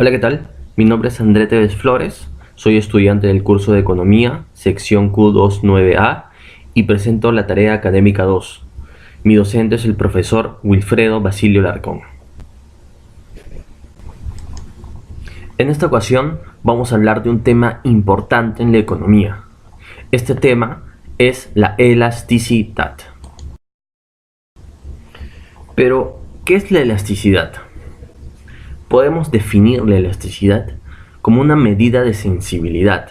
Hola, ¿qué tal? Mi nombre es André Tevez Flores, soy estudiante del curso de Economía, sección Q29A, y presento la tarea académica 2. Mi docente es el profesor Wilfredo Basilio Larcón. En esta ocasión vamos a hablar de un tema importante en la economía. Este tema es la elasticidad. Pero, ¿qué es la elasticidad? Podemos definir la elasticidad como una medida de sensibilidad,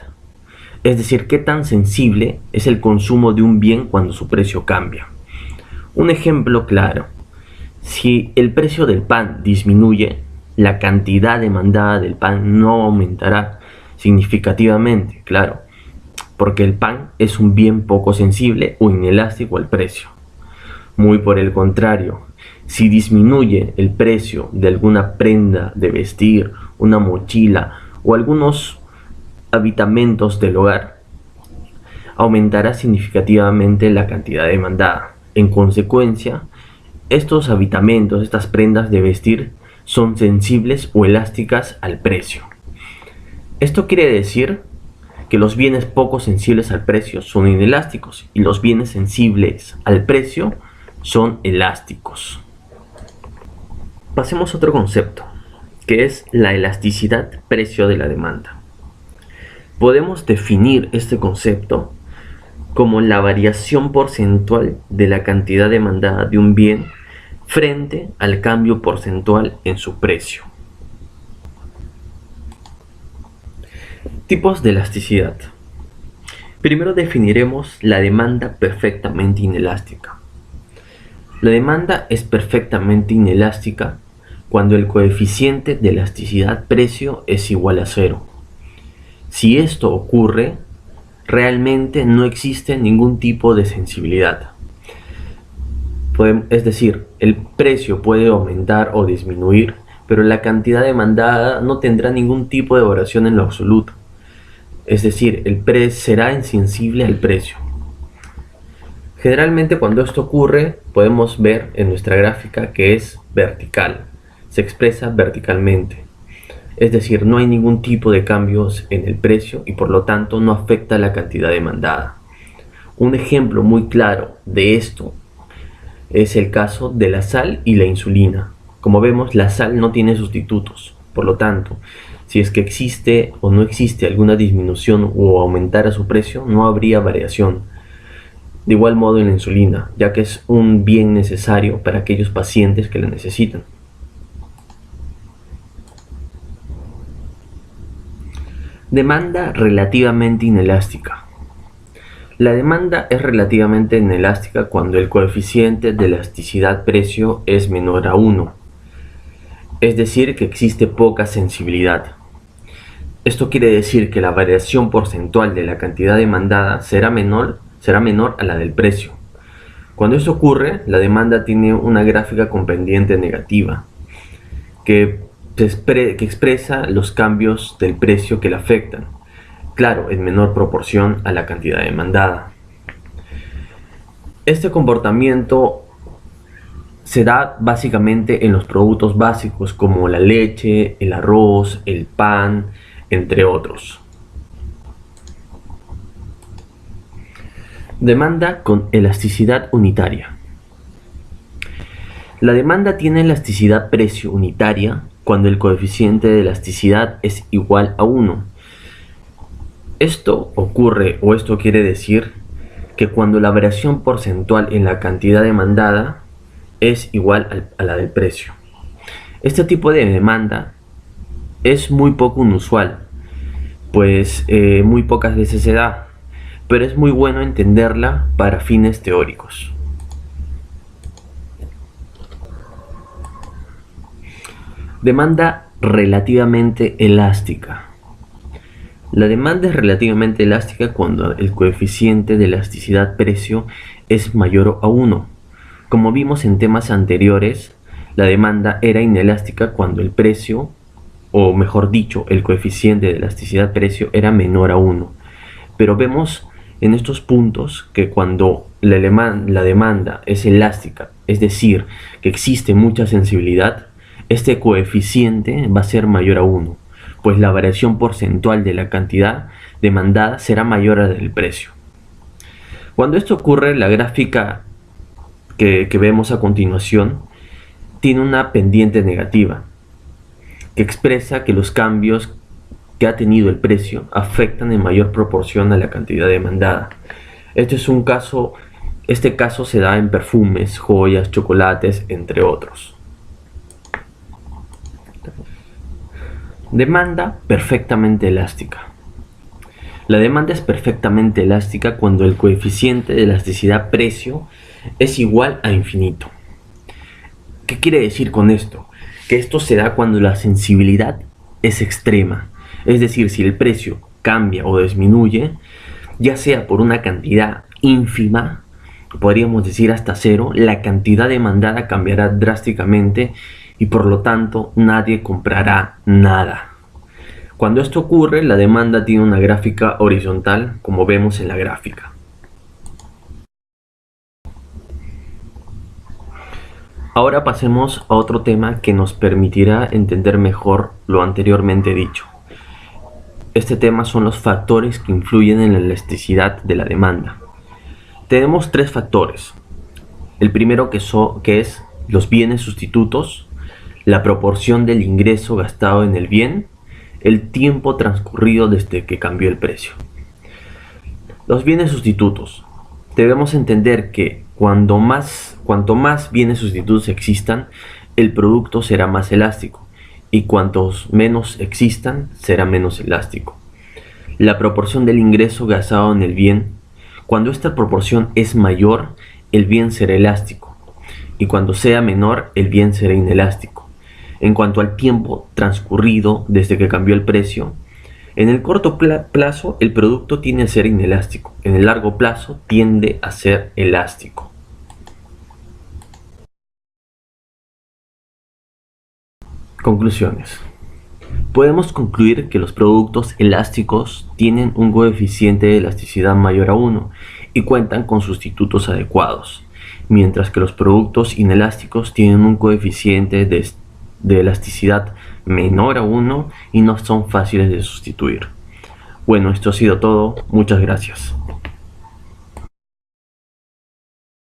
es decir, qué tan sensible es el consumo de un bien cuando su precio cambia. Un ejemplo claro: si el precio del pan disminuye, la cantidad demandada del pan no aumentará significativamente, claro, porque el pan es un bien poco sensible o inelástico al precio. Muy por el contrario, si disminuye el precio de alguna prenda de vestir, una mochila o algunos habitamentos del hogar, aumentará significativamente la cantidad demandada. En consecuencia, estos habitamentos, estas prendas de vestir, son sensibles o elásticas al precio. Esto quiere decir que los bienes poco sensibles al precio son inelásticos y los bienes sensibles al precio son elásticos. Pasemos a otro concepto, que es la elasticidad precio de la demanda. Podemos definir este concepto como la variación porcentual de la cantidad demandada de un bien frente al cambio porcentual en su precio. Tipos de elasticidad. Primero definiremos la demanda perfectamente inelástica. La demanda es perfectamente inelástica cuando el coeficiente de elasticidad precio es igual a 0. Si esto ocurre, realmente no existe ningún tipo de sensibilidad. Es decir, el precio puede aumentar o disminuir, pero la cantidad demandada no tendrá ningún tipo de variación en lo absoluto. Es decir, el precio será insensible al precio. Generalmente cuando esto ocurre, podemos ver en nuestra gráfica que es vertical, se expresa verticalmente. Es decir, no hay ningún tipo de cambios en el precio y por lo tanto no afecta la cantidad demandada. Un ejemplo muy claro de esto es el caso de la sal y la insulina. Como vemos, la sal no tiene sustitutos, por lo tanto, si es que existe o no existe alguna disminución o aumentara su precio, no habría variación. De igual modo en la insulina, ya que es un bien necesario para aquellos pacientes que la necesitan. Demanda relativamente inelástica. La demanda es relativamente inelástica cuando el coeficiente de elasticidad precio es menor a 1, es decir, que existe poca sensibilidad. Esto quiere decir que la variación porcentual de la cantidad demandada será menor a la del precio. Cuando esto ocurre, la demanda tiene una gráfica con pendiente negativa, que expresa los cambios del precio que la afectan, claro, en menor proporción a la cantidad demandada. Este comportamiento se da básicamente en los productos básicos como la leche, el arroz, el pan, entre otros. Demanda con elasticidad unitaria. La demanda tiene elasticidad precio unitaria cuando el coeficiente de elasticidad es igual a 1. Esto ocurre, o esto quiere decir, que cuando la variación porcentual en la cantidad demandada es igual a la del precio. Este tipo de demanda es muy poco inusual, pues muy pocas veces se da, pero es muy bueno entenderla para fines teóricos. Demanda relativamente elástica. La demanda es relativamente elástica cuando el coeficiente de elasticidad precio es mayor a 1. Como vimos en temas anteriores, la demanda era inelástica cuando el precio, o mejor dicho, el coeficiente de elasticidad precio era menor a 1. Pero vemos en estos puntos que cuando la demanda es elástica, es decir, que existe mucha sensibilidad, este coeficiente va a ser mayor a 1, pues la variación porcentual de la cantidad demandada será mayor a la del precio. Cuando esto ocurre, la gráfica que vemos a continuación tiene una pendiente negativa, que expresa que los cambios que ha tenido el precio afectan en mayor proporción a la cantidad demandada. Este caso se da en perfumes, joyas, chocolates, entre otros. Demanda perfectamente elástica. La demanda es perfectamente elástica cuando el coeficiente de elasticidad precio es igual a infinito. ¿Qué quiere decir con esto? Que esto se da cuando la sensibilidad es extrema. Es decir, si el precio cambia o disminuye, ya sea por una cantidad ínfima, podríamos decir hasta cero, la cantidad demandada cambiará drásticamente y por lo tanto nadie comprará nada. Cuando esto ocurre, la demanda tiene una gráfica horizontal, como vemos en la gráfica. Ahora pasemos a otro tema que nos permitirá entender mejor lo anteriormente dicho. Este tema son los factores que influyen en la elasticidad de la demanda. Tenemos tres factores. El primero que es los bienes sustitutos, la proporción del ingreso gastado en el bien, el tiempo transcurrido desde que cambió el precio. Los bienes sustitutos. Debemos entender que cuanto más bienes sustitutos existan, el producto será más elástico, y cuantos menos existan, será menos elástico. La proporción del ingreso gastado en el bien. Cuando esta proporción es mayor, el bien será elástico, y cuando sea menor, el bien será inelástico. En cuanto al tiempo transcurrido desde que cambió el precio, en el corto plazo el producto tiende a ser inelástico, en el largo plazo tiende a ser elástico. Conclusiones. Podemos concluir que los productos elásticos tienen un coeficiente de elasticidad mayor a 1 y cuentan con sustitutos adecuados, mientras que los productos inelásticos tienen un coeficiente de elasticidad menor a 1 y no son fáciles de sustituir. Bueno, esto ha sido todo. Muchas gracias.